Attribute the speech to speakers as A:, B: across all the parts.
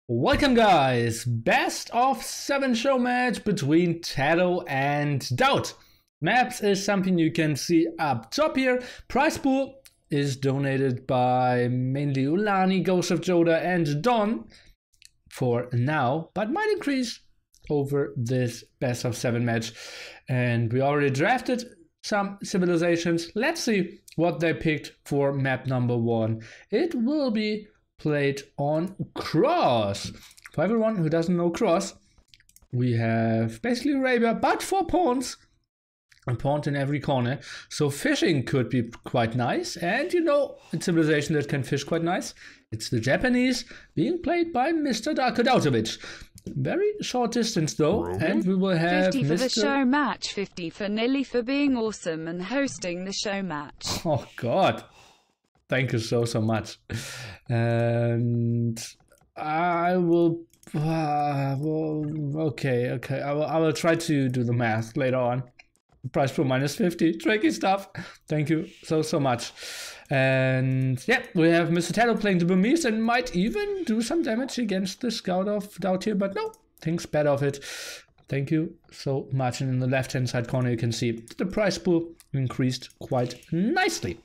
A: Welcome guys, best of 7 show match between TaToH and DauT. Maps is something you can see up top here. Prize pool is donated by mainly Ulani, Ghost of Joda and Don for now, but might increase over this best of 7 match. And we already drafted some civilizations. Let's see what they picked for map number 1. It will be played on Cross. For everyone who doesn't know Cross, we have basically Arabia, but 4 pawns. A pawn in every corner. So fishing could be quite nice. And you know, a civilization that can fish quite nice. It's the Japanese, being played by Mr. DauT. Very short distance though, and we will have
B: 50 for the show match, 50 for Nilly for being awesome and hosting the show match.
A: Oh God, thank you so much. And I will, okay, I will try to do the math later on. Price pool minus 50, tricky stuff. Thank you so much. And yeah, we have Mr. TaToH playing the Burmese and might even do some damage against the scout of DauT here, but no, thinks better of it. Thank you so much. And in the left hand side corner you can see the price pool increased quite nicely.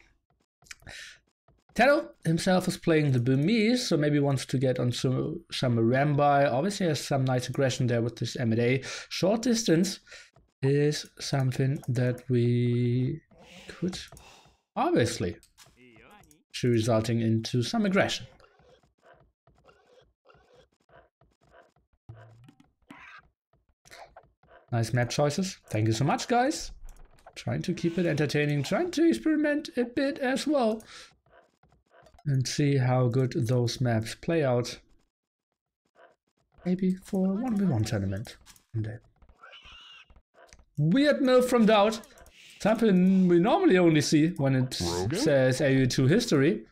A: TaToH himself is playing the Burmese, so maybe wants to get on some Rambai. Obviously has some nice aggression there with this M&A. Short distance is something that we could obviously resulting into some aggression. Nice map choices. Thank you so much, guys. Trying to keep it entertaining, trying to experiment a bit as well and see how good those maps play out. Maybe for a 1v1 tournament one day. Weird mill from DauT. Something we normally only see when it says AU2 history.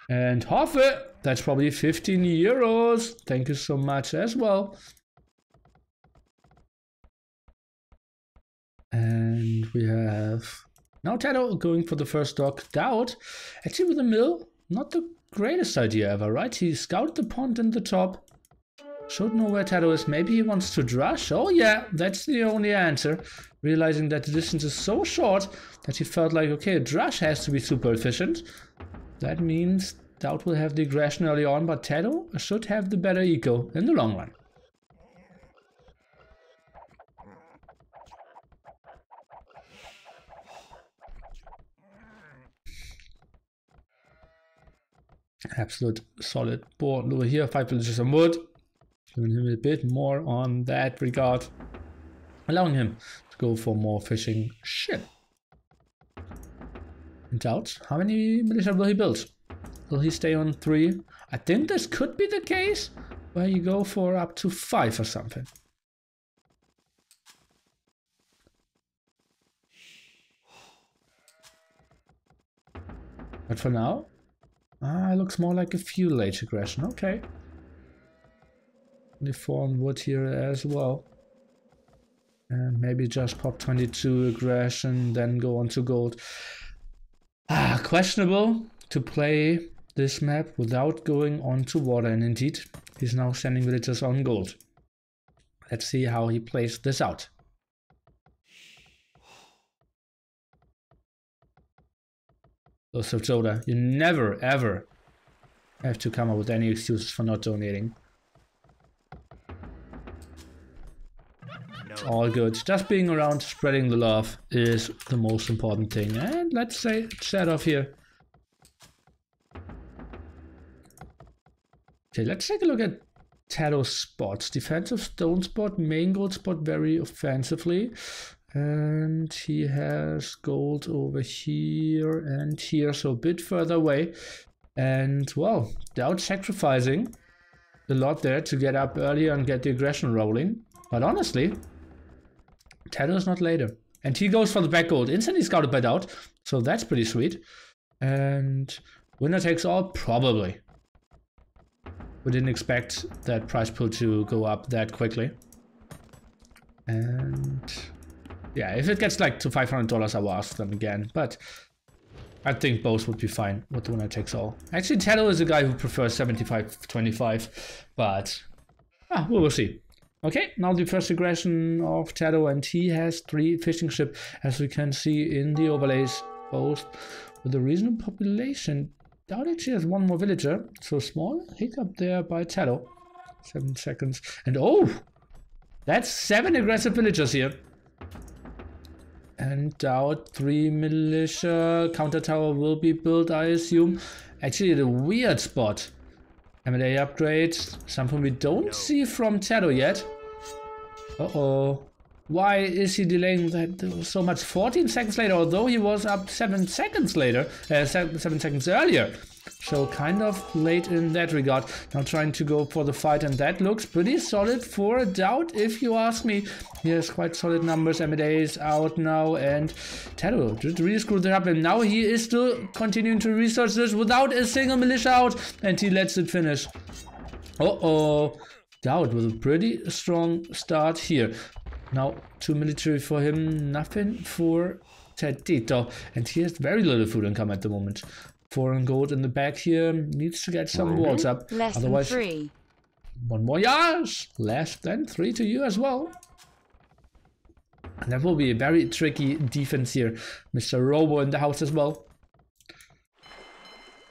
A: And Hoffe, that's probably 15 euros. Thank you so much as well. And we have now TaToH going for the first dock. DauT, actually with the mill, not the greatest idea ever, right? He scouted the pond in the top. Should know where TaToH is. Maybe he wants to drush. Oh yeah, that's the only answer. Realizing that the distance is so short that he felt like, okay, a drush has to be super efficient. That means DauT will have the aggression early on, but TaToH should have the better eco in the long run. Absolute solid board over here. 5 villages on wood. Giving him a bit more on that regard, allowing him to go for more fishing ship. In DauT, how many militia will he build? Will he stay on 3? I think this could be the case where you go for up to 5 or something. But for now, it looks more like a feudal age aggression. Okay. 24 on wood here as well. And maybe just pop 22 aggression, then go on to gold. Questionable to play this map without going on to water, and indeed, he's now sending villagers on gold. Let's see how he plays this out. Ghost of Joda, you never ever have to come up with any excuses for not donating. All good. Just being around, spreading the love is the most important thing. And let's say set off here. Okay, let's take a look at TaToH's spots. Defensive stone spot, main gold spot very offensively. And he has gold over here and here, so a bit further away. And well, DauT sacrificing a lot there to get up earlier and get the aggression rolling. But honestly, TaToH is not later. And he goes for the back gold. Instantly scouted by DauT. So that's pretty sweet. And winner takes all, probably. We didn't expect that price pool to go up that quickly. And yeah, if it gets like to $500, I will ask them again. But I think both would be fine with the winner takes all. Actually, TaToH is a guy who prefers 75-25, but we will see. Okay, now the first aggression of TaToH, and he has 3 fishing ships, as we can see in the overlays, both with a reasonable population. DauT actually has 1 more villager, so small hiccup there by TaToH. 7 seconds, and oh! That's 7 aggressive villagers here. And DauT 3 militia counter tower will be built, I assume. Actually, at a weird spot. M&A upgrades, something we don't see from TaToH yet. Uh-oh. Why is he delaying that so much? 14 seconds later, although he was up 7 seconds later, 7 seconds earlier. So kind of late in that regard. Now trying to go for the fight, and that looks pretty solid for DauT, if you ask me. He has quite solid numbers. M&A is out now, and TaToH just really screwed it up, and now he is still continuing to research this without a single militia out, and he lets it finish. Uh-oh. DauT with a pretty strong start here. Now 2 military for him, nothing for TaToH, and he has very little food income at the moment. 4 in gold in the back here, needs to get some walls up.
B: Less
A: otherwise,
B: than 3.
A: 1 more, yes! Less than 3 to you as well. And that will be a very tricky defense here. Mr. Robo in the house as well.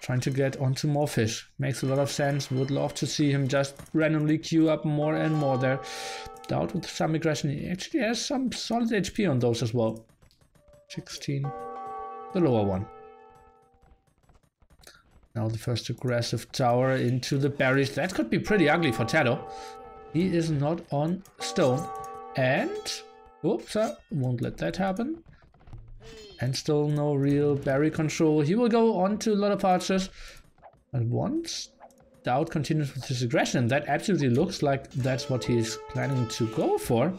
A: Trying to get onto more fish. Makes a lot of sense. Would love to see him just randomly queue up more and more there. DauT with some aggression. He actually has some solid HP on those as well. 16. The lower one. Now the first aggressive tower into the berries. That could be pretty ugly for TaToH. He is not on stone. And... oops, won't let that happen. And still no real berry control. He will go on to a lot of archers. But once DauT continues with his aggression, and that absolutely looks like that's what he's planning to go for.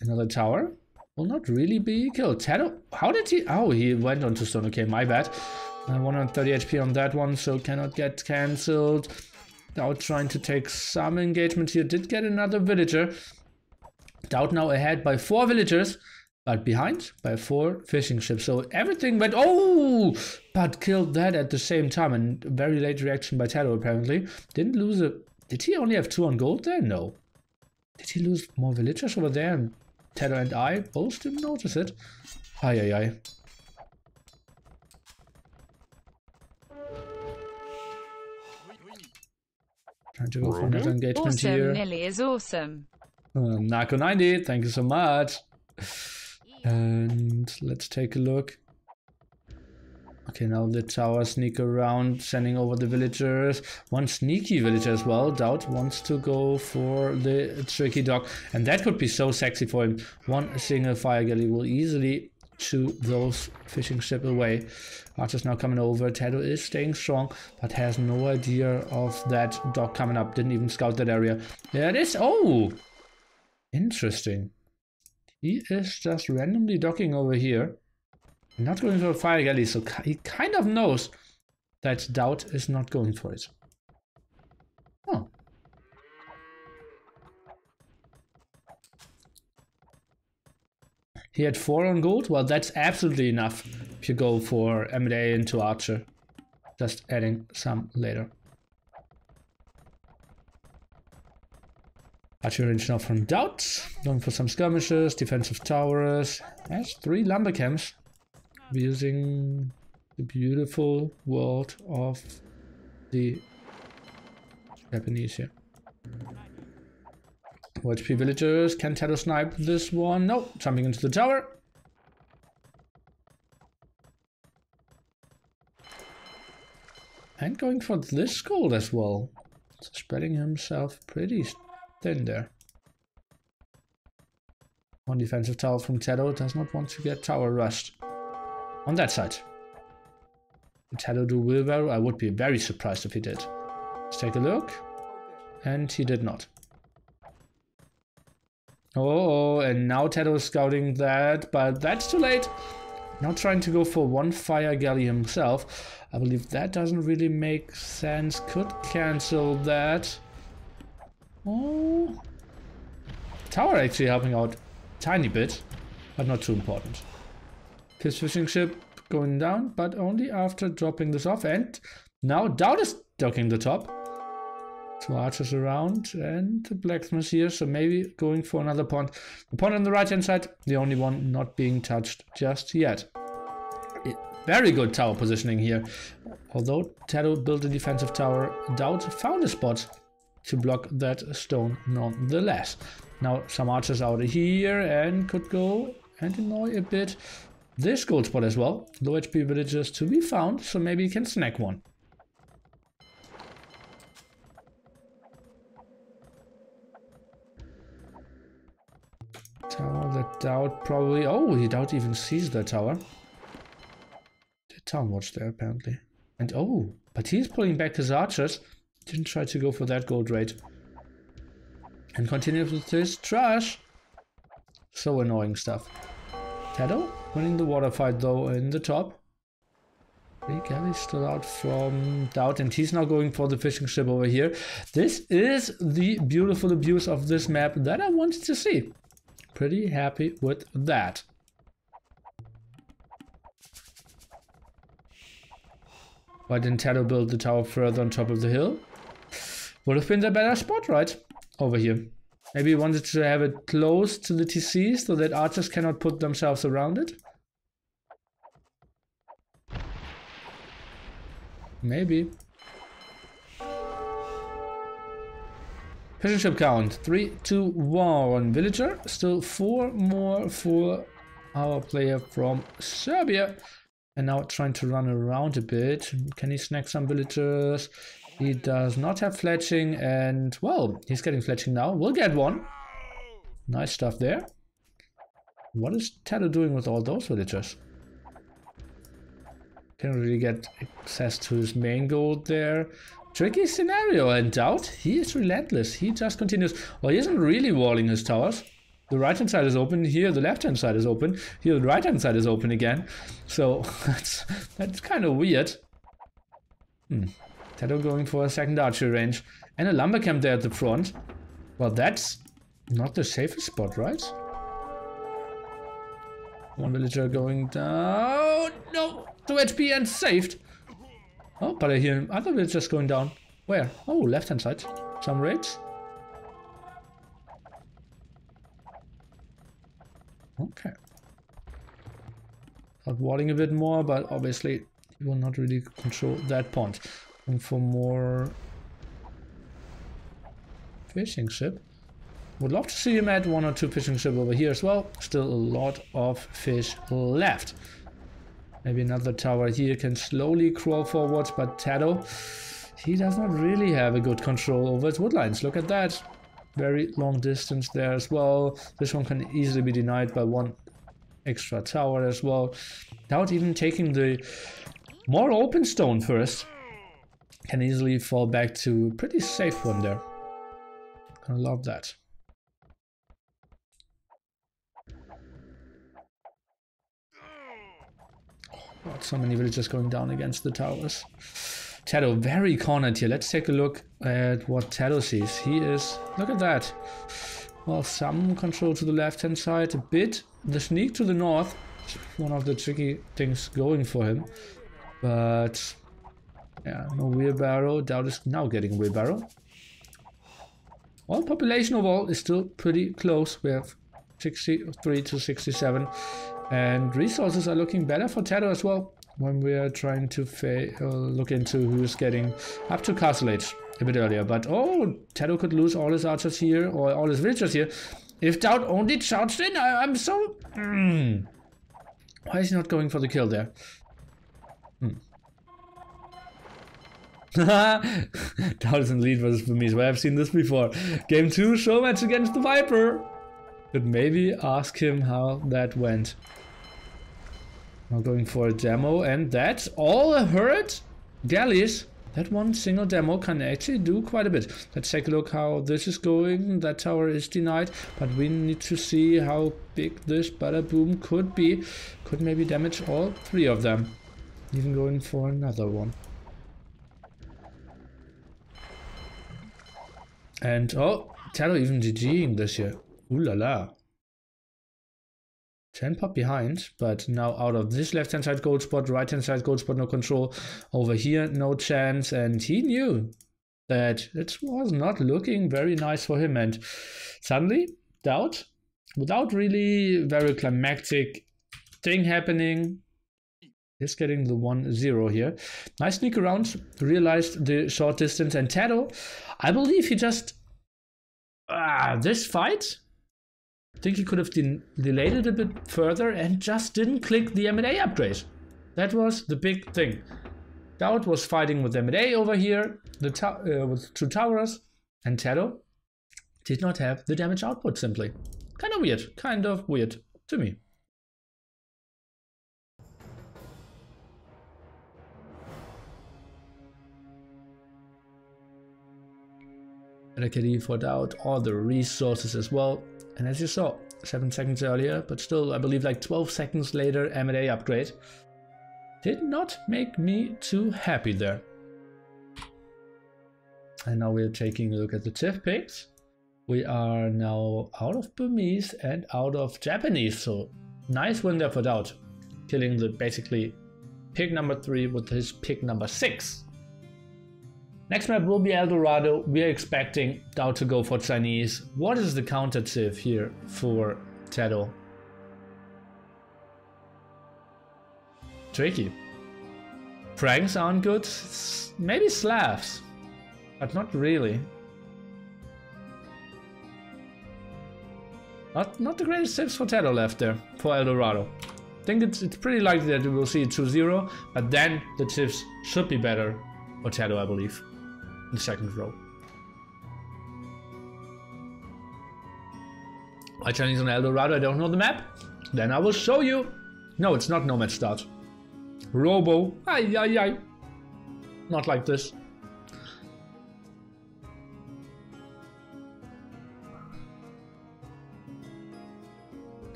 A: Another tower will not really be killed. TaToH, how did he... oh, he went onto stone. Okay, my bad. 130 HP on that one, so cannot get cancelled. DauT trying to take some engagement here. Did get another villager. DauT now ahead by 4 villagers, but behind by 4 fishing ships. So everything went... oh! But killed that at the same time. And very late reaction by TaToH apparently. Didn't lose a... did he only have 2 on gold there? No. Did he lose more villagers over there? And TaToH and I both didn't notice it. Ay, ay, ay. Trying to go for another engagement
B: awesome,
A: here.
B: Nilly is awesome.
A: Narco 90, thank you so much. And let's take a look. Okay, now the tower sneak around, sending over the villagers. 1 sneaky villager as well. DauT wants to go for the tricky dock, and that could be so sexy for him. 1 single fire galley will easily shoo those fishing ship away. Archer's now coming over. TaToH is staying strong, but has no idea of that dock coming up. Didn't even scout that area. There it is. Oh! Interesting. He is just randomly docking over here. Not going for a fire galley, so he kind of knows that DauT is not going for it. Oh. He had 4 on gold. Well, that's absolutely enough if you go for M&A into Archer. Just adding some later. Archer range now from DauT. Going for some skirmishes, defensive towers. Has 3 lumber camps. We're using the beautiful world of the Japanese here. HP villagers. Can TaToH snipe this one? No. Jumping into the tower. And going for this gold as well. So spreading himself pretty thin there. 1 defensive tower from TaToH. Does not want to get tower rushed. On that side. Did TaToH do wheelbarrow? I would be very surprised if he did. Let's take a look. And he did not. Oh, and now TaToH is scouting that, but that's too late. Now trying to go for 1 fire galley himself. I believe that doesn't really make sense. Could cancel that. Oh. Tower actually helping out a tiny bit, but not too important. His fishing ship going down, but only after dropping this off. And now DauT is docking the top. 2 archers around and the blacksmith here, so maybe going for another pond. The pond on the right hand side, the only one not being touched just yet. Very good tower positioning here. Although TaToH built a defensive tower, DauT found a spot to block that stone nonetheless. Now some archers out here and could go and annoy a bit this gold spot as well. Low HP villagers to be found, so maybe he can snag one. Tower that DauT probably... Oh, DauT even sees that tower. The town watch there apparently. And oh, but he's pulling back his archers. Didn't try to go for that gold rate. And continues with his trash. So annoying stuff. TaToH winning the water fight though in the top. 3 galleys still out from DauT, and he's now going for the fishing ship over here. This is the beautiful abuse of this map that I wanted to see. Pretty happy with that. Why didn't TaToH build the tower further on top of the hill? Would have been the better spot, right? Over here. Maybe he wanted to have it close to the TC so that archers cannot put themselves around it. Maybe. Fishing ship count 3, 2, 1. Villager. Still 4 more for our player from Serbia. And now trying to run around a bit. Can he snag some villagers? He does not have fletching, and well, he's getting fletching now. We'll get one. Nice stuff there. What is TaToH doing with all those villagers? Can't really get access to his main gold there. Tricky scenario, and DauT, he is relentless. He just continues. Well, he isn't really walling his towers. The right hand side is open, here the left hand side is open, here the right hand side is open again. So that's kind of weird. TaToH going for a second archery range. And a lumber camp there at the front. Well, that's not the safest spot, right? One villager going down. No! 2 HP and saved. Oh, but I hear other villagers going down. Where? Oh, left hand side. Some raids. Okay. Not walling a bit more, but obviously he will not really control that pond. And for more fishing ship. Would love to see him add 1 or 2 fishing ship over here as well. Still a lot of fish left. Maybe another tower here can slowly crawl forward, but TaToH, he does not really have a good control over his woodlines. Look at that. Very long distance there as well. This one can easily be denied by 1 extra tower as well. DauT even taking the more open stone first. Can easily fall back to a pretty safe one there. I love that. Oh, so many villagers going down against the towers. TaToH very cornered here. Let's take a look at what TaToH sees. He is... Look at that. Well, some control to the left-hand side. A bit. The sneak to the north. One of the tricky things going for him. But... yeah, no wheelbarrow. DauT is now getting a wheelbarrow. All population overall is still pretty close. We have 63 to 67. And resources are looking better for TaToH as well. When we are trying to look into who's getting up to castle age a bit earlier. But oh, TaToH could lose all his archers here, or all his villagers here. If DauT only charged in, I'm so... Why is he not going for the kill there? DauT is in lead versus Burmese. Well, I've seen this before. Game 2, show match against the Viper. Could maybe ask him how that went. Now going for a demo, and that's all hurt galleys. That one single demo can actually do quite a bit. Let's take a look how this is going. That tower is denied, but we need to see how big this bada boom could be. Could maybe damage all 3 of them. Even going for another one. And oh, TaToH even GGing this year. Ooh la la. 10 pop behind, but now out of this left-hand side gold spot, right-hand side gold spot, no control. Over here, no chance, and he knew that it was not looking very nice for him. And suddenly, DauT, without really very climactic thing happening, is getting the 1-0 here. Nice sneak around, realized the short distance, and TaToH, I believe he just... this fight... I think he could have delayed it a bit further and just didn't click the M&A upgrade. That was the big thing. DauT was fighting with M&A over here, with 2 towers, and TaToH did not have the damage output simply. Kind of weird to me. Better KD for DauT, all the resources as well. And as you saw, 7 seconds earlier, but still, I believe like 12 seconds later, M&A upgrade. Did not make me too happy there. And now we're taking a look at the TIFF picks. We are now out of Burmese and out of Japanese, so nice win there for DauT. Killing the basically pick number 3 with his pick number 6. Next map will be El Dorado. We are expecting DauT to go for Chinese. What is the counter TIFF here for TaToH? Tricky. Pranks aren't good. Maybe Slavs, but not really. Not the greatest tips for TaToH left there for El Dorado. I think it's pretty likely that we will see a 2-0, but then the tips should be better for TaToH, I believe. In the second row. Why Chinese on El Dorado? I don't know the map. Then I will show you. No, it's not Nomad Start. Robo. Ay. Not like this.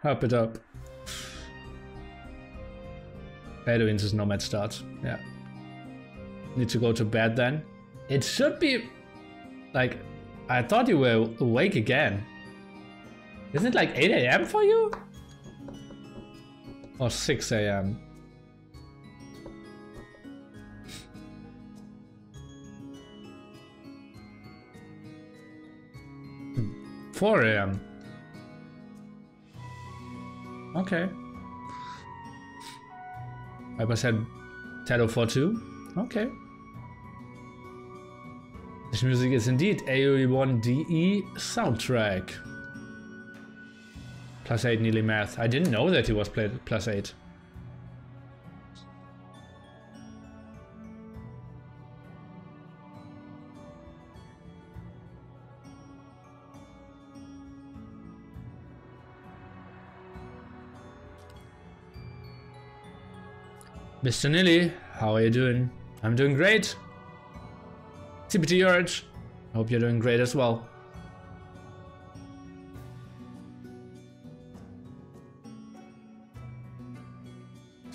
A: Up it up. Bedouins is Nomad Start. Yeah. Need to go to bed then. It should be like, I thought you were awake again. Isn't it like 8 AM for you? Or 6 AM? 4 AM. Okay. Viper said TaToH 4-2. Okay. This music is indeed AOE1DE soundtrack. +8 nearly math. I didn't know that he was played +8. Mr. Nilly, how are you doing? I'm doing great. TPT Urge, hope you're doing great as well.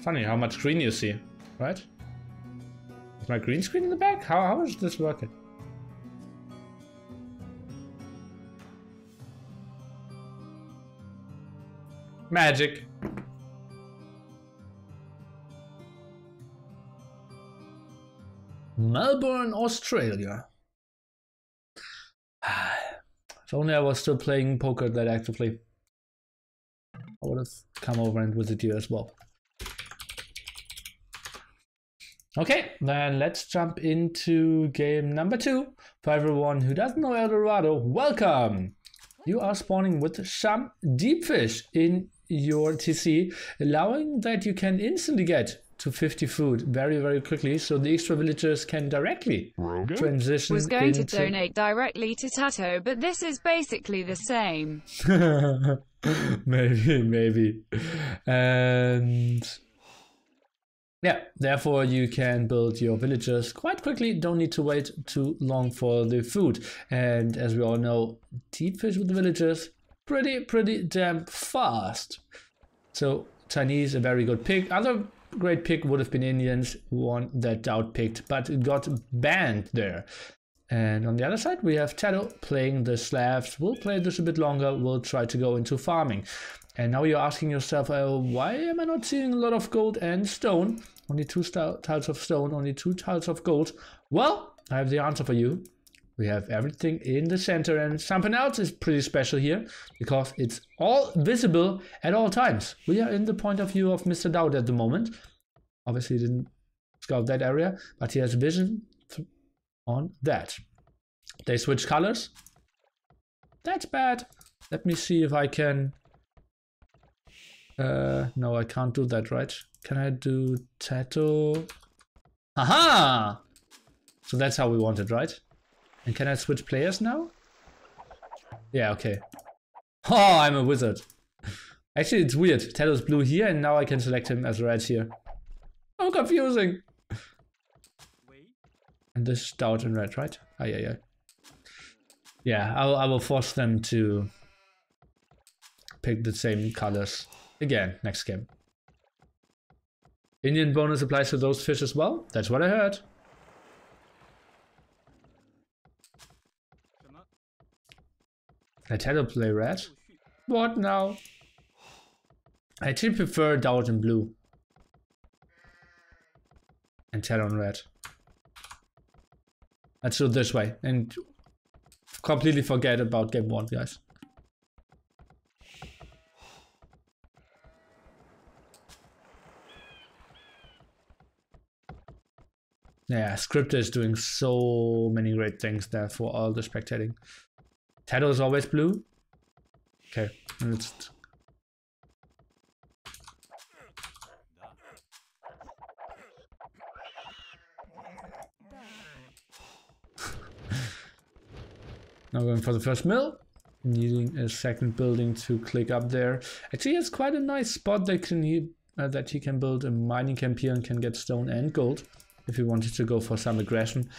A: Funny how much green you see, right? Is my green screen in the back? How is this working? Magic. Melbourne, Australia. If only I was still playing poker that actively, I would have come over and visit you as well. Okay, then let's jump into game number 2. For everyone who doesn't know El Dorado, welcome! You are spawning with some deep fish in your TC, allowing that you can instantly get to 50 food very, very quickly, so the extra villagers can directly transition.
B: Was going to donate directly to TaToH, but this is basically the same.
A: maybe. And yeah, therefore you can build your villagers quite quickly, don't need to wait too long for the food. And as we all know, deep fish with the villagers, pretty damn fast. So Chinese, a very good pick. Other great pick would have been Indians, one that DauT picked, but it got banned there. And on the other side, we have TaToH playing the Slavs. We'll play this a bit longer. We'll try to go into farming. And now you're asking yourself, why am I not seeing a lot of gold and stone? Only 2 tiles of stone, only 2 tiles of gold. Well, I have the answer for you. We have everything in the center, and something else is pretty special here because it's all visible at all times. We are in the point of view of Mr. DauT at the moment. Obviously didn't scout that area, but he has vision on that. They switch colors. That's bad. Let me see if I can... no, I can't do that, right? Can I do TaToH? Aha! So that's how we want it, right? And can I switch players now? Yeah, okay. Oh, I'm a wizard. Actually, it's weird. TaToH's blue here, and now I can select him as red here. Oh, confusing. And this is DauT in red, right? Oh, yeah. Yeah, I will force them to pick the same colors again next game. Indian bonus applies to those fish as well? That's what I heard. I TaToH play red. What now? I actually prefer DauT in blue. And TaToH in red. Let's do it this way. And completely forget about game 1, guys. Yeah, Scripter is doing so many great things there for all the spectating. TaToH is always blue. Okay, let's... Now going for the first mill. Needing a second building to click up there. Actually, it's quite a nice spot that he can build a mining camp here and can get stone and gold if he wanted to go for some aggression.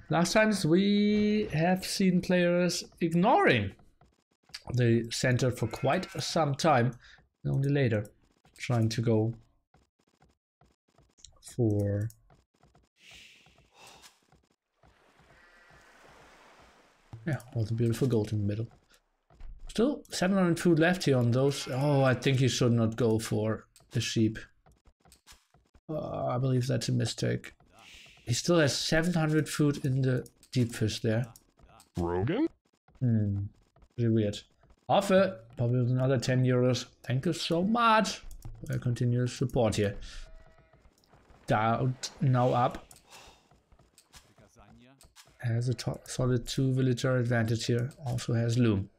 A: Last times we have seen players ignoring the center for quite some time, and only later trying to go for all the beautiful gold in the middle. Still 700 food left here on those. Oh, I think he should not go for the sheep. I believe that's a mistake. He still has 700 food in the deep fish there.
C: Rogan?
A: Pretty weird. Offer, probably with another 10 euros. Thank you so much for your continuous support here. DauT now up. Has a solid 2 villager advantage here. Also has loom.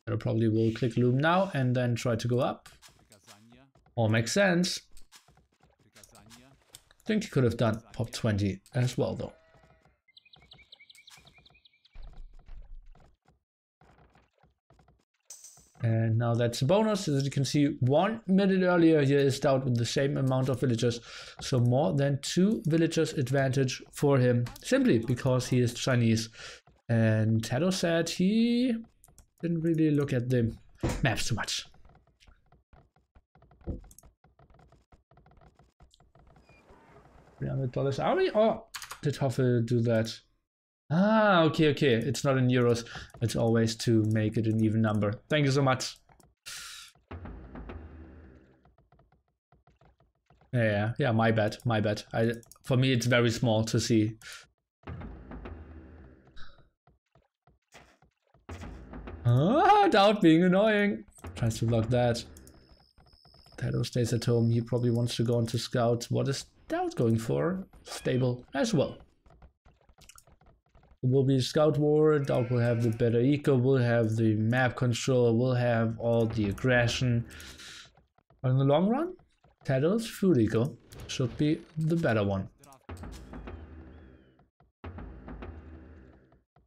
A: I probably will click loom now and then try to go up. All makes sense. I think he could have done pop 20 as well though. And now that's a bonus. As you can see, 1 minute earlier here is DauT with the same amount of villagers. So more than 2 villagers advantage for him, simply because he is Chinese. And TaToH said he didn't really look at the maps too much. $300 army? Or did Hoffel do that? Ah, okay. It's not in euros. It's always to make it an even number. Thank you so much. Yeah, my bad. For me, it's very small to see. Ah, DauT being annoying. Tries to block that. TaToH stays at home. He probably wants to go on to scout. What is DauT going for? Stable as well. It will be a scout war. DauT will have the better eco, will have the map control, will have all the aggression. But in the long run, TaToH's food eco should be the better one.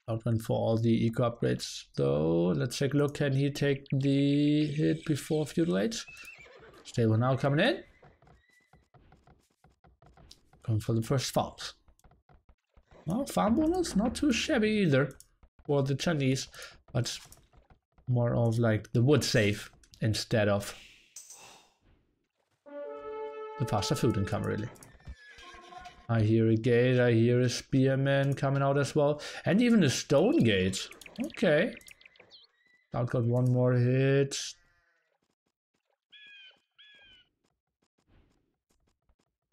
A: DauT went for all the eco upgrades though. Let's take a look. Can he take the hit before feudal age? Stable now coming in. Going for the first farms. Well, farm bonus, not too shabby either for the Chinese. but more of like the wood save instead of the faster food income, really. I hear a gate, I hear a spearman coming out as well, and even a stone gate. Okay. I've got one more hit.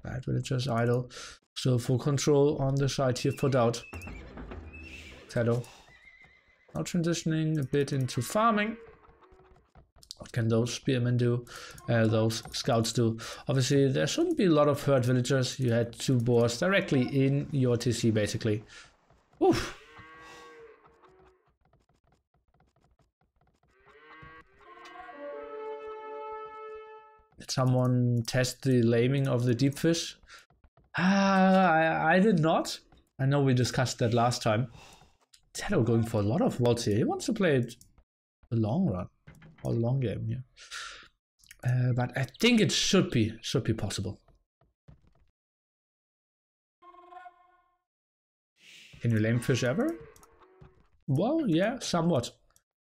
A: That villagers idle. So full control on the side here for DauT. TaToH. Now transitioning a bit into farming. What can those spearmen do? Those scouts do? Obviously, there shouldn't be a lot of hurt villagers. You had 2 boars directly in your TC, basically. Oof. Did someone test the laming of the deep fish? I did not. I know we discussed that last time. TaToH going for a lot of worlds here. He wants to play it a long run. Or long game here. But I think it should be possible. Can you lame fish ever? Well, yeah, somewhat.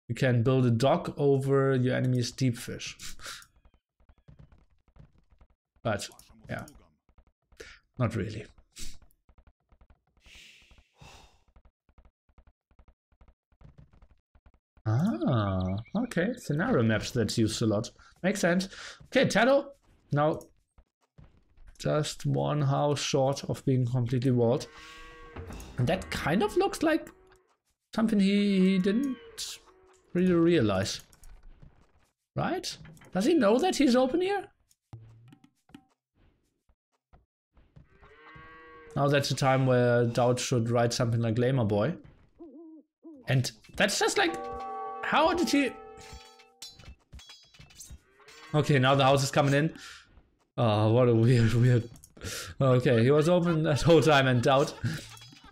A: You can build a dock over your enemy's deep fish. But, yeah, not really. Ah, okay, scenario maps that's used a lot. Makes sense. Okay, TaToH, now just 1 house short of being completely walled. And that kind of looks like something he didn't really realize. Right? Does he know that he's open here? Now that's the time where DauT should write something like Lamer Boy. And that's just like, how did he... Okay, now the house is coming in. Oh, what a weird... Okay, he was open that whole time and DauT.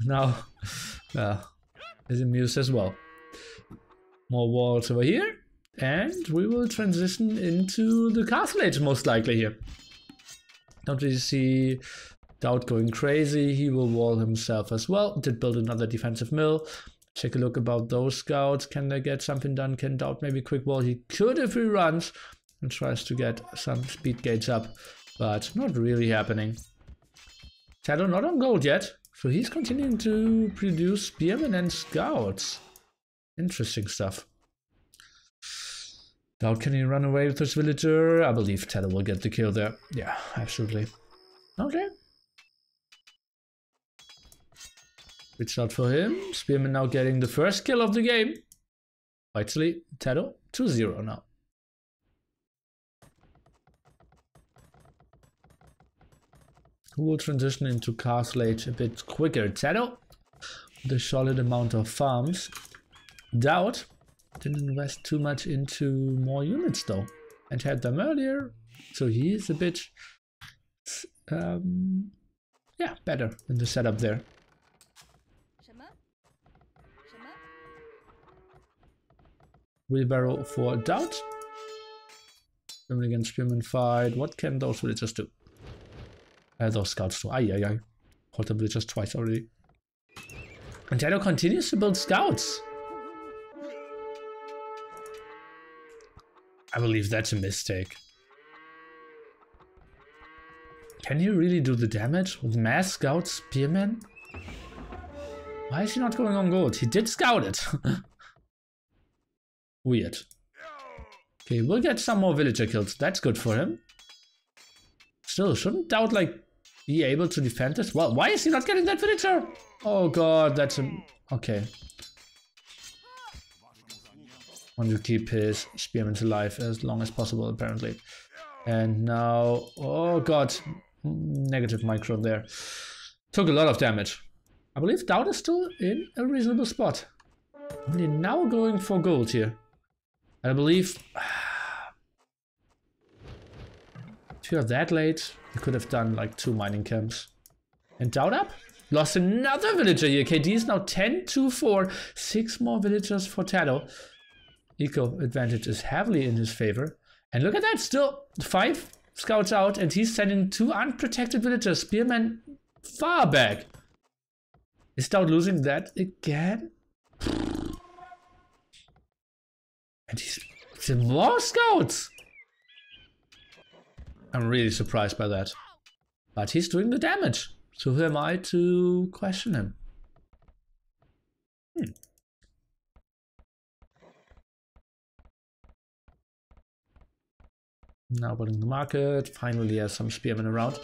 A: Now, is amused as well. More walls over here. And we will transition into the castle age most likely here. Don't really see DauT going crazy. He will wall himself as well. Did build another defensive mill. Take a look about those scouts. Can they get something done? Can DauT maybe quick wall? He could if he runs and tries to get some speed gates up, but not really happening. TaToH not on gold yet, so he's continuing to produce spearmen and scouts. Interesting stuff. DauT, can he run away with this villager? I believe TaToH will get the kill there. Yeah, absolutely. Okay. Good shot for him. Spearman now getting the first kill of the game. Actually, TaToH 2-0 now. Who will transition into castle age a bit quicker? TaToH with a solid amount of farms. DauT didn't invest too much into more units though, and had them earlier, so he is a bit yeah, better in the setup there. Wheelbarrow for DauT. Spearman against Spearman fight. What can those villagers do? Those scouts do. Aye. Hold the villagers twice already. And TaToH continues to build scouts. I believe that's a mistake. Can he really do the damage with mass scout spearmen? Why is he not going on gold? He did scout it. Weird. Okay, we'll get some more villager kills. That's good for him. Still, shouldn't DauT like be able to defend this? Well, why is he not getting that villager? Oh god, that's a... Okay. Want to keep his spearmen alive as long as possible, apparently. And now... Oh god. Negative micro there. Took a lot of damage. I believe DauT is still in a reasonable spot. Only now going for gold here. I believe... If you're that late, you could have done like 2 mining camps. And DauT up? Lost another villager here. KD is now 10-4. 6 more villagers for TaToH. Eco advantage is heavily in his favor. And look at that, still 5 scouts out, and he's sending 2 unprotected villagers. Spearman far back. Is DauT losing that again? And he's more scouts! I'm really surprised by that. But he's doing the damage. So who am I to question him? Now building the market. Finally has some spearmen around.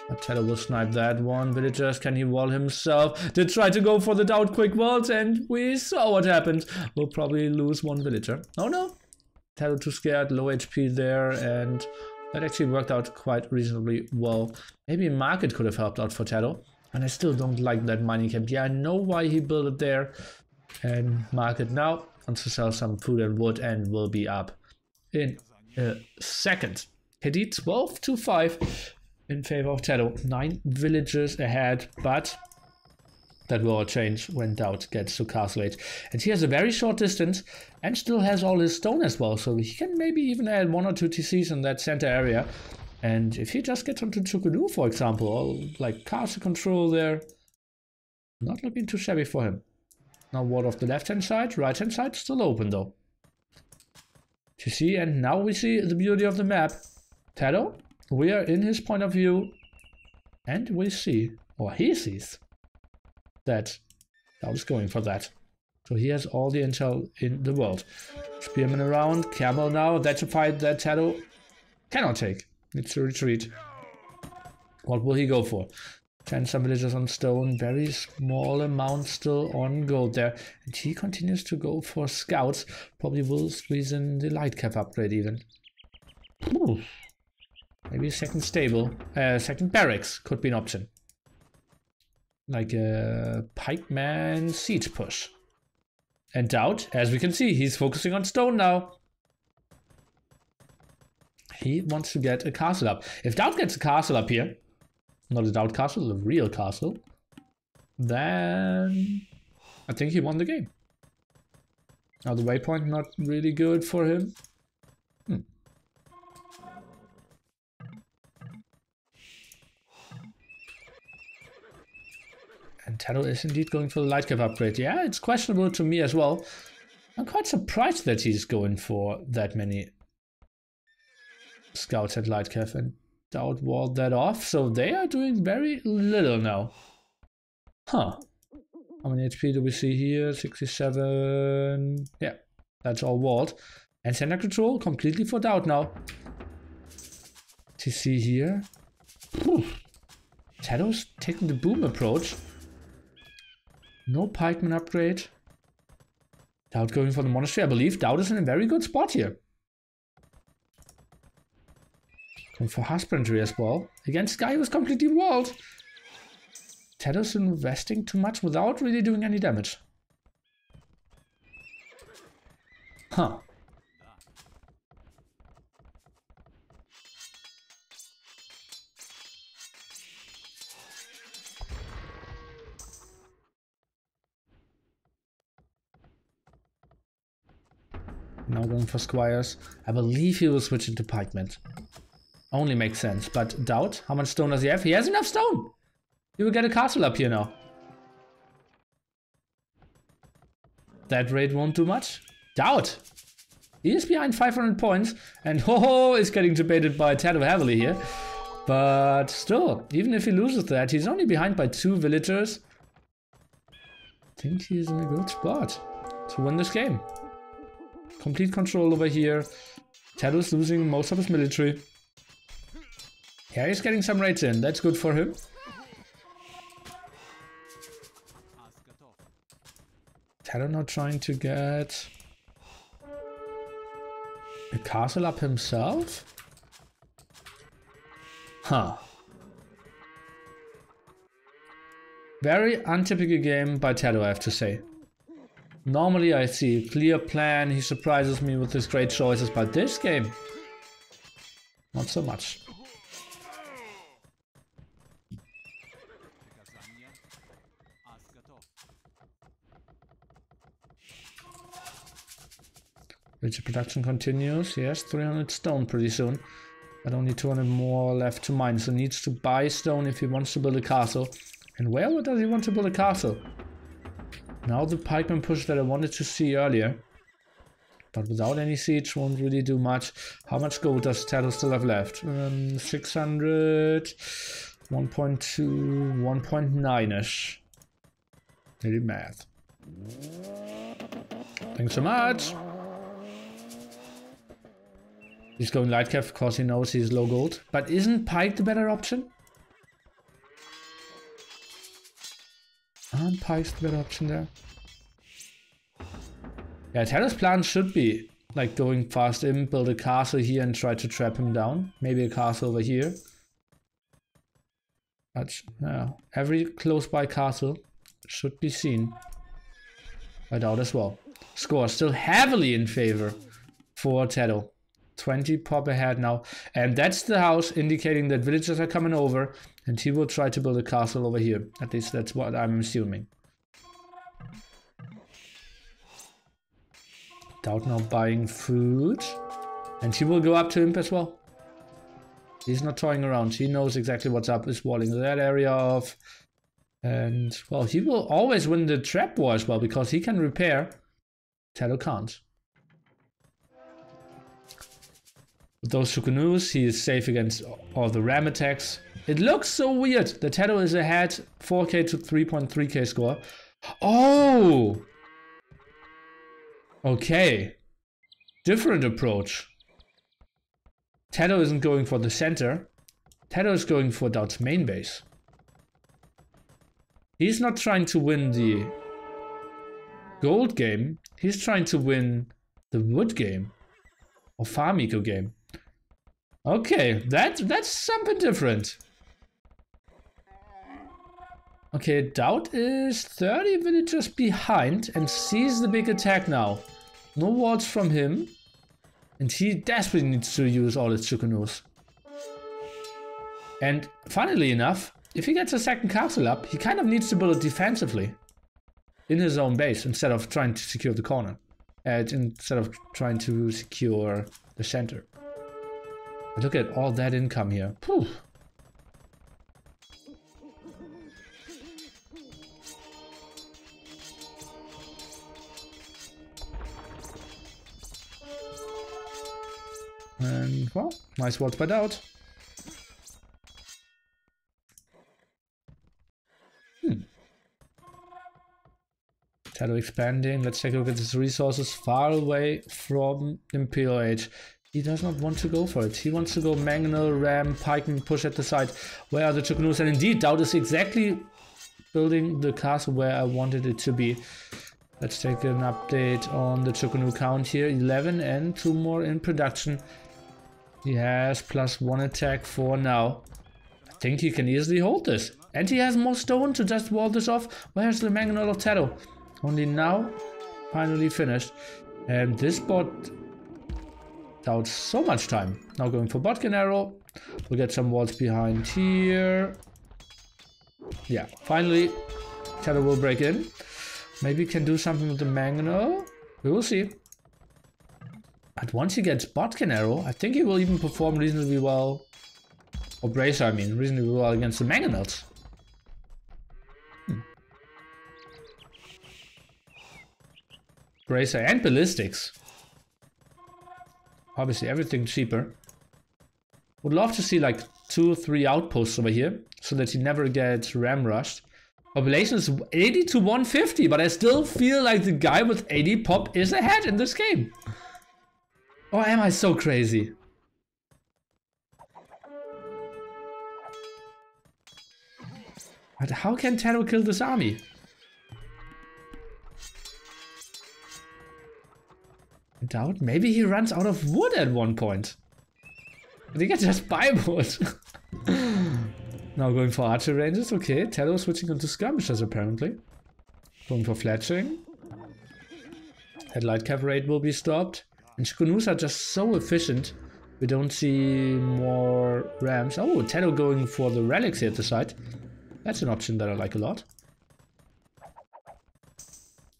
A: But TaToH will snipe that one. Villagers, can he wall himself? They try to go for the DauT quick walls and we saw what happened. We'll probably lose one villager. Oh no! TaToH too scared, low HP there, and that actually worked out quite reasonably well. Maybe market could have helped out for TaToH. And I still don't like that mining camp. Yeah, I know why he built it there. And market now wants to sell some food and wood and will be up in a second. KD 12-5 in favor of TaToH. 9 villagers ahead, but that will all change when DauT gets to Castle Age. And he has a very short distance and still has all his stone as well, so he can maybe even add 1 or 2 TCs in that center area. And if he just gets onto Chukunu, for example, or like castle control there, not looking too shabby for him. Now ward off the left hand side, right hand side still open though. You see, and now we see the beauty of the map. TaToH, we are in his point of view, and we see, or he sees, that DauT is going for that. So he has all the intel in the world. Spearman around, Camel now, that's a fight that TaToH cannot take. Needs to retreat. What will he go for? 10 some villagers on stone, very small amount still on gold there. And he continues to go for scouts. Probably will squeeze in the light cap upgrade even. Ooh. Maybe a second stable, second barracks could be an option. Like a pikeman siege push. And DauT, as we can see, he's focusing on stone now. He wants to get a castle up. If DauT gets a castle up here, not a DauT castle, a real castle, then I think he won the game. Now the waypoint not really good for him. And TaToH is indeed going for the light cap upgrade. Yeah, it's questionable to me as well. I'm quite surprised that he's going for that many scouts at light cap, and DauT walled that off, so they are doing very little now. Huh. How many HP do we see here? 67. Yeah, that's all walled. And center control completely for DauT now. TC here. TaToH's taking the boom approach. No pikeman upgrade. DauT going for the monastery. I believe DauT is in a very good spot here. Going for husbandry as well. Against guy who was completely walled. TaToH's investing too much without really doing any damage. Huh. Now going for squires. I believe he will switch into pikemen. Only makes sense, but DauT, how much stone does he have? He has enough stone! He will get a castle up here now. That raid won't do much. DauT! He is behind 500 points, and ho is getting debated by TaToH heavily here. But still, even if he loses that, he's only behind by 2 villagers. I think he's in a good spot to win this game. Complete control over here. TaToH's losing most of his military. Yeah, he's getting some raids in. That's good for him. TaToH now trying to get a castle up himself? Huh. Very untypical game by TaToH, I have to say. Normally I see a clear plan, he surprises me with his great choices, but this game, not so much. Richard production continues, yes, 300 stone pretty soon, but only 200 more left to mine, so needs to buy stone if he wants to build a castle. And where does he want to build a castle? Now the pikeman push that I wanted to see earlier. But without any siege, won't really do much. How much gold does TaToH still have left? 600, 1.2, 1.9-ish. Maybe math. Thanks so much. He's going light cap because he knows he's low gold. But isn't Pike the better option? Aren't Pikes the better option there? Yeah, TaToH's plan should be like going fast in, build a castle here and try to trap him down. Maybe a castle over here. But no, every close by castle should be seen by DauT as well. Score still heavily in favor for TaToH. 20 pop ahead now. And that's the house indicating that villagers are coming over and he will try to build a castle over here. At least that's what I'm assuming. DauT now buying food. And he will go up to Imp as well. He's not toying around. He knows exactly what's up. He's walling that area off. And, well, he will always win the trap war as well because he can repair. TaToH can't. With those two canoes, he is safe against all the ram attacks. It looks so weird that TaToH is ahead 4k to 3.3k score. Oh! Okay. Different approach. TaToH isn't going for the center. TaToH is going for DauT's main base. He's not trying to win the gold game. He's trying to win the wood game. Or farm eco game. Okay, that's something different. Okay, DauT is 30 villagers behind and sees the big attack now. No walls from him. And he desperately needs to use all his canoes. And funnily enough, if he gets a second castle up, he kind of needs to build it defensively. In his own base, instead of trying to secure the corner. Instead of trying to secure the center. But look at all that income here. Whew. And, well, nice work by DauT. TaToH expanding. Let's take a look at his resources. Far away from Imperial Age. He does not want to go for it. He wants to go Mangonel, Ram, Pikeman, push at the side. Where are the canoes? And indeed, DauT is exactly building the castle where I wanted it to be. Let's take an update on the canoe count here. 11 and 2 more in production. He has +1 attack for now. I think he can easily hold this. And he has more stone to just wall this off. Where's the Mangonel of TaToH? Only now, finally finished. And this bot DauT so much time. Now going for Botkin Arrow. We'll get some walls behind here. Yeah, finally TaToH will break in. Maybe can do something with the Mangonel. We will see. But once he gets Botkin Arrow, I think he will even perform reasonably well. Or Bracer, I mean, reasonably well against the Mangonels. Bracer and Ballistics. Obviously everything cheaper. Would love to see like 2 or 3 outposts over here. So that he never gets ram rushed. Population is 80 to 150. But I still feel like the guy with 80 pop is ahead in this game. Or am I so crazy? But how can TaToH kill this army? DauT, maybe he runs out of wood at one point. I think I just buy wood. Now going for archer ranges, okay. TaToH switching into skirmishers apparently. Going for fletching. That light cap rate will be stopped. And canoes are just so efficient. We don't see more rams. Oh, TaToH going for the relics here at the side. That's an option that I like a lot.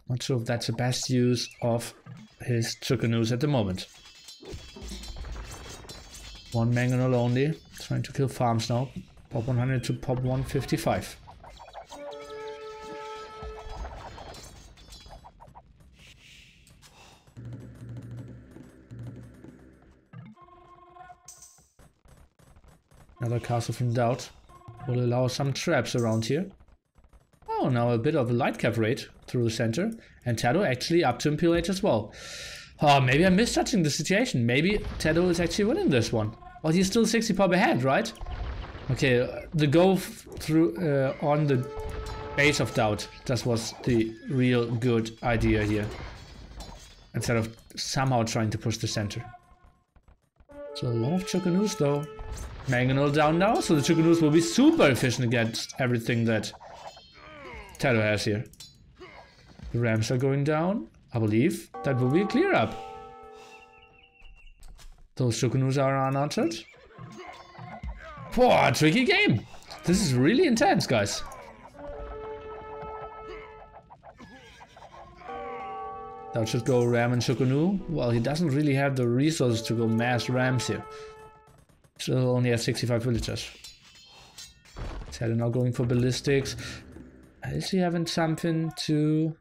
A: Not sure if that's the best use of his canoes at the moment. 1 Mangonel only. Trying to kill farms now. Pop 100 to pop 155. Another castle from DauT will allow some traps around here. Oh, now a bit of a light cap rate through the center. And TaToH actually up to Impalage as well. Oh, maybe I'm misjudging the situation. Maybe TaToH is actually winning this one. Oh, he's still 60 pop ahead, right? Okay, the go through on the base of DauT. That was the real good idea here. Instead of somehow trying to push the center. So a lot of Chuckanus though. Mangonel down now, so the Chuckanus will be super efficient against everything that TaToH has here. The Rams are going down. I believe that will be a clear up. Those Chuckanus are unanswered. Whoa, tricky game. This is really intense, guys. That should go Ram and Chuckanu. Well, he doesn't really have the resources to go mass Rams here. Still only has 65 villagers. TaToH now going for ballistics. Is he having something to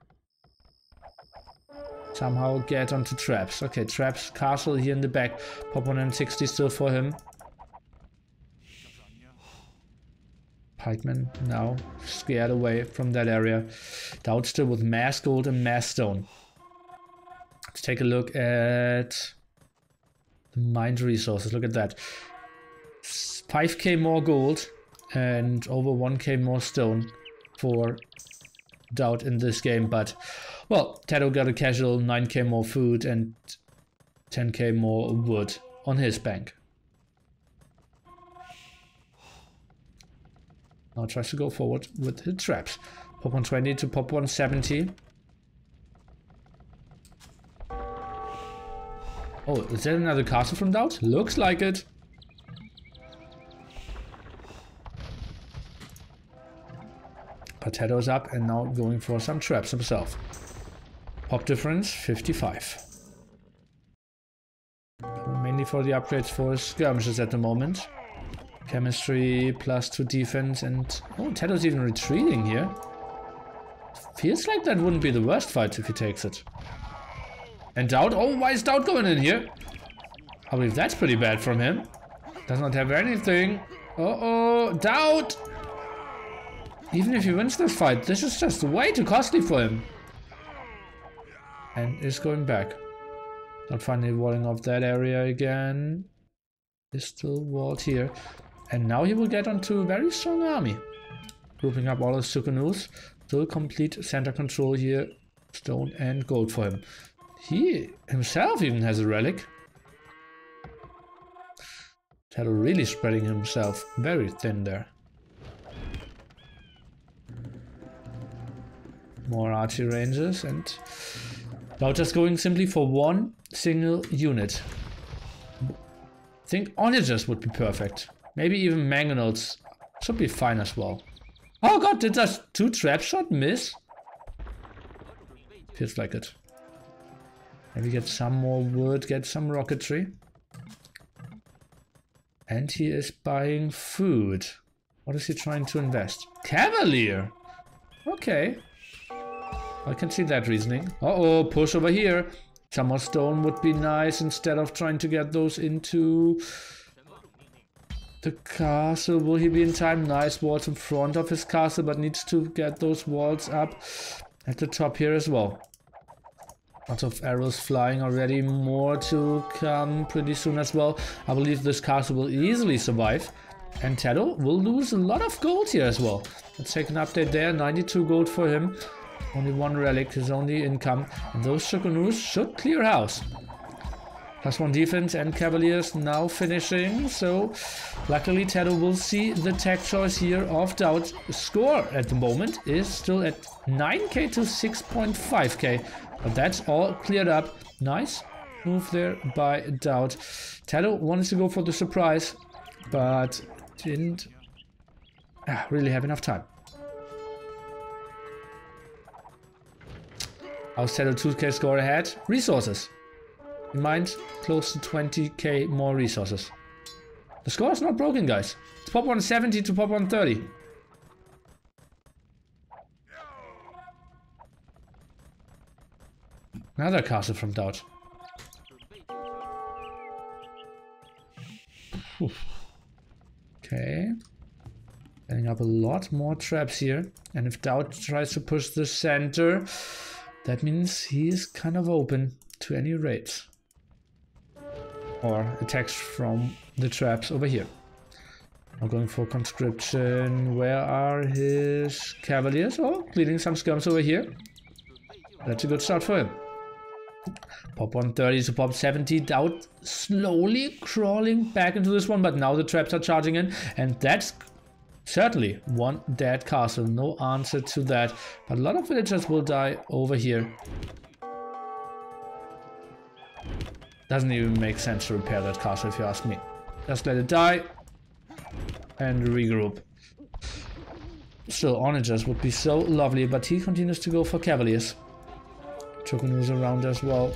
A: somehow get onto traps? Okay, traps, castle here in the back. Pop 160 still for him. Pikeman now scared away from that area. DauT still with mass gold and mass stone. Let's take a look at the mined resources. Look at that. 5k more gold and over 1k more stone for DauT in this game. But, well, TaToH got a casual 9k more food and 10k more wood on his bank. Now tries to go forward with the traps. Pop 120 to pop 170. Oh, is that another castle from DauT? Looks like it. But TaToH's up and now going for some traps himself. Pop difference 55. Mainly for the upgrades for skirmishes at the moment. Chemistry plus 2 defense and... Oh, TaToH's even retreating here. Feels like that wouldn't be the worst fight if he takes it. And DauT, oh, why is DauT going in here? I believe that's pretty bad from him. Does not have anything. Uh-oh, DauT! Even if he wins this fight, this is just way too costly for him. And is going back. Not finally walling off that area again. Is still walled here. And now he will get onto a very strong army. Grouping up all his Chuckanus. Still complete center control here. Stone and gold for him. He himself even has a relic. TaToH really spreading himself very thin there. More archery ranges and DauT just going simply for one single unit. I think onagers would be perfect. Maybe even mangonels should be fine as well. Oh god, did that 2 trap shot miss? Feels like it. Maybe get some more wood, get some rocketry. And he is buying food. What is he trying to invest? Cavalier! Okay. I can see that reasoning. Uh-oh, push over here. Some more stone would be nice instead of trying to get those into the castle. Will he be in time? Nice walls in front of his castle, but needs to get those walls up at the top here as well. Lots of arrows flying already. More to come pretty soon as well. I believe this castle will easily survive. And TaToH will lose a lot of gold here as well. Let's take an update there. 92 gold for him. Only 1 relic, his only income. And those Chuckanus should clear house. +1 defense and Cavaliers now finishing. So luckily TaToH will see the tech choice here of DauT. Score at the moment is still at 9k to 6.5k. But that's all cleared up. Nice move there by DauT. TaToH wanted to go for the surprise, but didn't really have enough time. How's TaToH 2k score ahead? Resources. In mind, close to 20k more resources. The score is not broken, guys. It's pop 170 to pop 130. Another castle from DauT. Okay. Setting up a lot more traps here. And if DauT tries to push the center, that means he is kind of open to any raids. Or attacks from the traps over here. Now going for conscription. Where are his cavaliers? Oh, leading some skirms over here. That's a good start for him. Pop 130 to pop 70. DauT slowly crawling back into this one, but now the traps are charging in, and that's certainly one dead castle. No answer to that, but a lot of villagers will die over here. Doesn't even make sense to repair that castle if you ask me. Just let it die and regroup. Still, onagers would be so lovely, but he continues to go for cavaliers. Chokunu's around as well.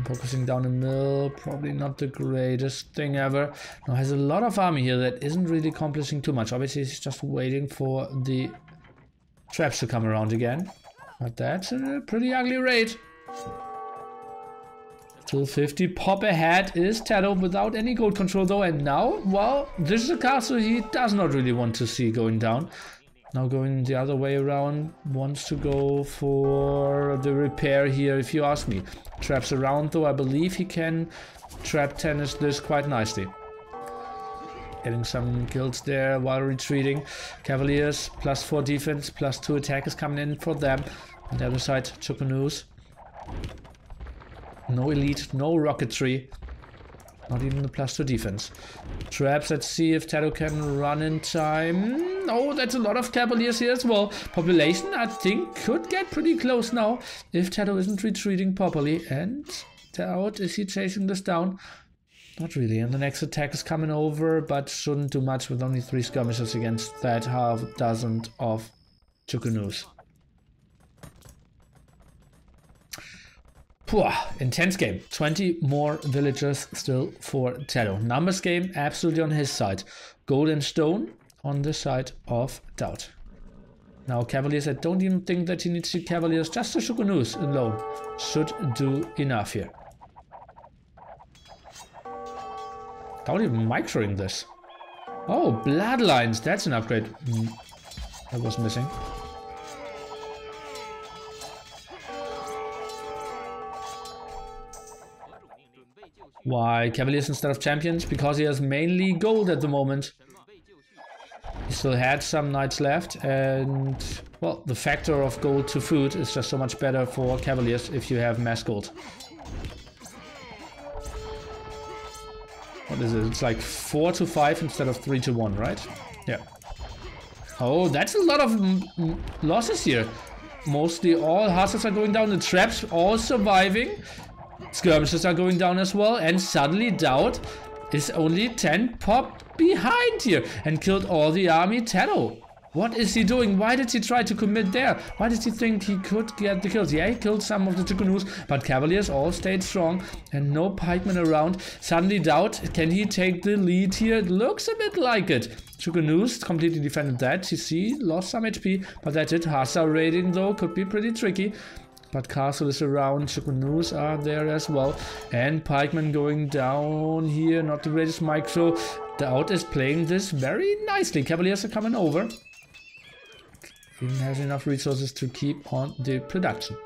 A: Focusing down the mill, probably not the greatest thing ever. Now has a lot of army here that isn't really accomplishing too much. Obviously he's just waiting for the traps to come around again. But that's a pretty ugly raid. Still 50 pop ahead is TaToH without any gold control though, and now, well, this is a castle he does not really want to see going down. Now going the other way around, wants to go for the repair here, if you ask me. Traps around though, I believe he can trap tennis this quite nicely. Getting some kills there while retreating. Cavaliers, +4 defense, +2 attack is coming in for them. On the other side, Chokunu's. No elite, no rocketry. Not even the +2 defense. Traps, let's see if TaToH can run in time. Oh, that's a lot of cavaliers here as well. Population, I think, could get pretty close now if TaToH isn't retreating properly. And DauT, is he chasing this down? Not really. And the next attack is coming over, but shouldn't do much with only 3 skirmishes against that half dozen of Chokunu's. Intense game. 20 more villagers still for TaToH. Numbers game absolutely on his side. Gold and stone on the side of DauT. Now cavaliers, I don't even think that he needs the cavaliers. Just the Chokunu's alone should do enough here. DauT even microing this. Oh, bloodlines. That's an upgrade. That was missing. Why cavaliers instead of champions? Because he has mainly gold at the moment. He still had some knights left, and well, the factor of gold to food is just so much better for cavaliers if you have mass gold. What is it? It's like 4 to 5 instead of 3 to 1, right? Yeah. Oh, that's a lot of losses here. Mostly all hazards are going down. The traps all surviving. Skirmishes are going down as well, and suddenly DauT is only 10 pop behind here and killed all the army. TaToH, what is he doing? Why did he try to commit there? Why did he think he could get the kills? Yeah, he killed some of the Chokunu's, but cavaliers all stayed strong and no pikemen around. Suddenly DauT, can he take the lead here? It looks a bit like it. Chokunu's completely defended that. TC lost some HP, but that's it. Hasa raiding though could be pretty tricky. But castle is around, Chokunu's are there as well. And pikemen going down here, not the greatest micro. DauT is playing this very nicely. Cavaliers are coming over. He has enough resources to keep on the production.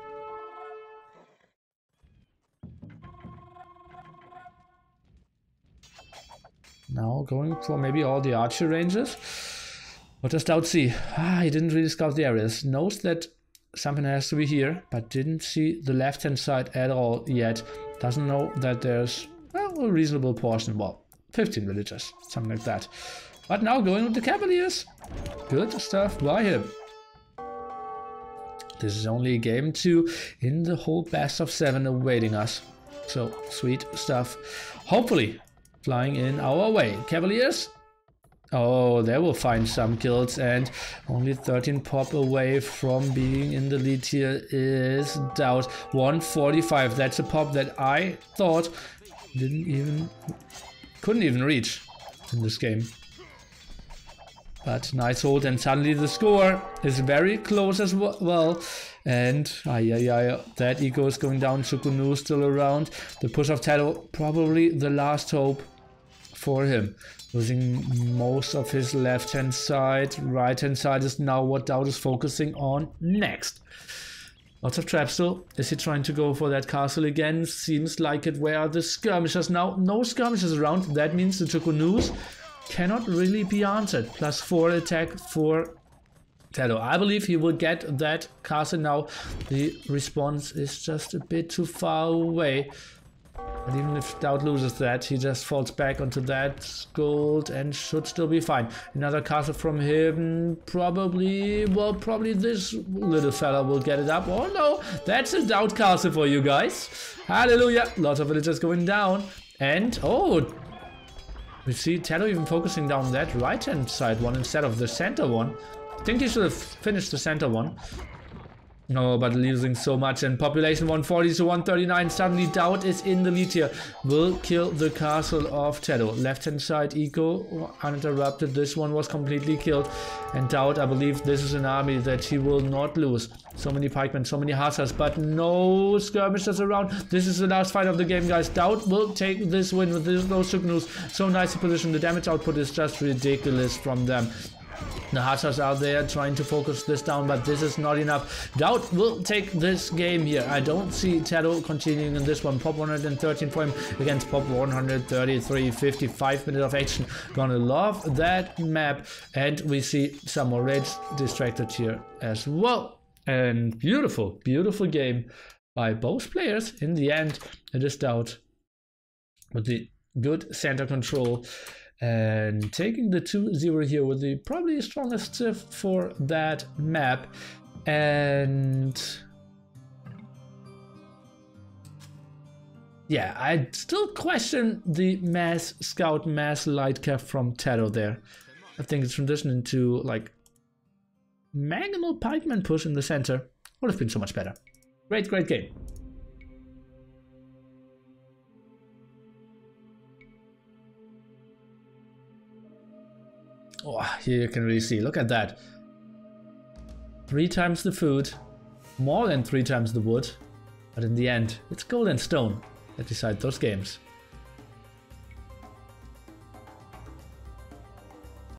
A: Now going for maybe all the archer ranges. What does DauT see? He didn't really scout the areas. Knows that something has to be here, but didn't see the left-hand side at all yet. Doesn't know that there's, well, a reasonable portion, well, 15 villagers, something like that. But now going with the cavaliers. Good stuff by him. This is only game 2 in the whole best of 7 awaiting us. So, sweet stuff. Hopefully, flying in our way. Cavaliers. Oh, they will find some kills, and only 13 pop away from being in the lead here is DauT. 145, that's a pop that I thought couldn't even reach in this game. But nice hold, and suddenly the score is very close as well. And that eco is going down. Sukunu still around. The push of TaToH, probably the last hope for him. Losing most of his left-hand side. Right-hand side is now what DauT is focusing on next. Lots of traps still. Is he trying to go for that castle again? Seems like it. Where are the skirmishers now? No skirmishers around. That means the Tukunus cannot really be answered. +4 attack for TaToH. I believe he will get that castle now. The response is just a bit too far away. But even if DauT loses that, he just falls back onto that gold and should still be fine. Another castle from him, probably this little fella will get it up. Oh no, that's a DauT castle for you guys. Hallelujah, lots of villagers going down. And, oh, we see TaToH even focusing down that right-hand side one instead of the center one. I think he should have finished the center one. No, but losing so much, and population 140 to 139. Suddenly DauT is in the lead here. Will kill the castle of TaToH. Left hand side eco uninterrupted. This one was completely killed. And DauT, I believe this is an army that he will not lose. So many pikemen, so many hussars, but no skirmishers around. This is the last fight of the game, guys. DauT will take this win with those Tukunus. So nicely positioned. The damage output is just ridiculous from them. The hussars are there trying to focus this down, but this is not enough. DauT will take this game here. I don't see TaToH continuing in this one. Pop 113 for him against Pop 133. 55 minutes of action. Gonna love that map. And we see some more raids distracted here as well. And beautiful, beautiful game by both players. In the end, it is DauT with the good center control. And taking the 2-0 here with the probably strongest Civ for that map. And yeah, I still question the mass scout, mass light cap from TaToH there. I think it's transitioned into like manual pikeman push in the center. Would have been so much better. Great, great game. Oh, here you can really see, look at that. 3 times the food, more than 3 times the wood, but in the end, it's gold and stone that decide those games.